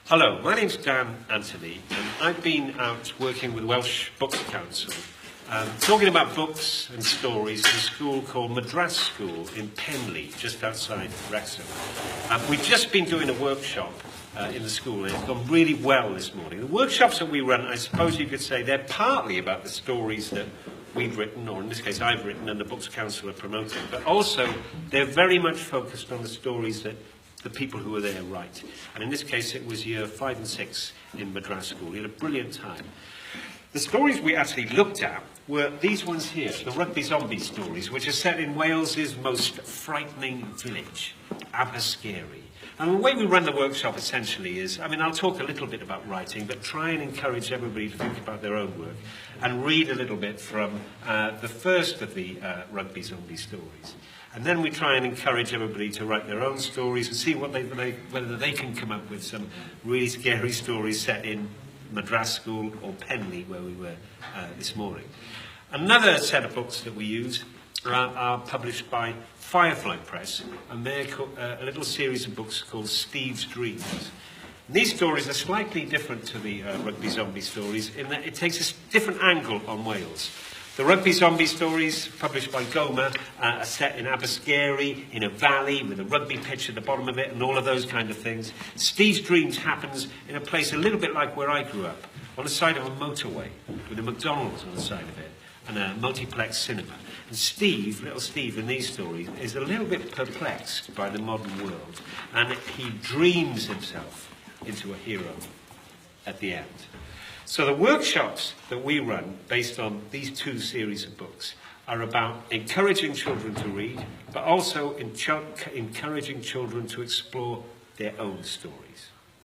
Hello, my name's Dan Anthony, and I've been out working with Welsh Books Council, talking about books and stories in a school called Madras School in Penley, just outside Wrexham. We've just been doing a workshop in the school, and it's gone really well this morning. The workshops that we run, I suppose you could say, they're partly about the stories that we've written, or in this case I've written, and the Books Council are promoting, but also they're very much focused on the stories that the people who were there write. And in this case, it was year 5 and 6 in Madras School. We had a brilliant time. The stories we actually looked at were these ones here, the rugby zombie stories, which are set in Wales's most frightening village, Abergary. And the way we run the workshop essentially is, I'll talk a little bit about writing, but try and encourage everybody to think about their own work and read a little bit from the first of the rugby zombie stories. And then we try and encourage everybody to write their own stories and see whether they can come up with some really scary stories set in Madras School or Penley, where we were this morning. Another set of books that we use are published by Firefly Press, and they're a little series of books called Steve's Dreams. These stories are slightly different to the rugby zombie stories in that it takes a different angle on Wales. The rugby zombie stories, published by Dyma, are set in Abergary, in a valley, with a rugby pitch at the bottom of it, and all of those kind of things. Steve's Dreams happens in a place a little bit like where I grew up, on the side of a motorway, with a McDonald's on the side of it, and a multiplex cinema. And Steve, little Steve in these stories, is a little bit perplexed by the modern world, and he dreams himself into a hero at the end. So the workshops that we run, based on these two series of books, are about encouraging children to read, but also encouraging children to explore their own stories.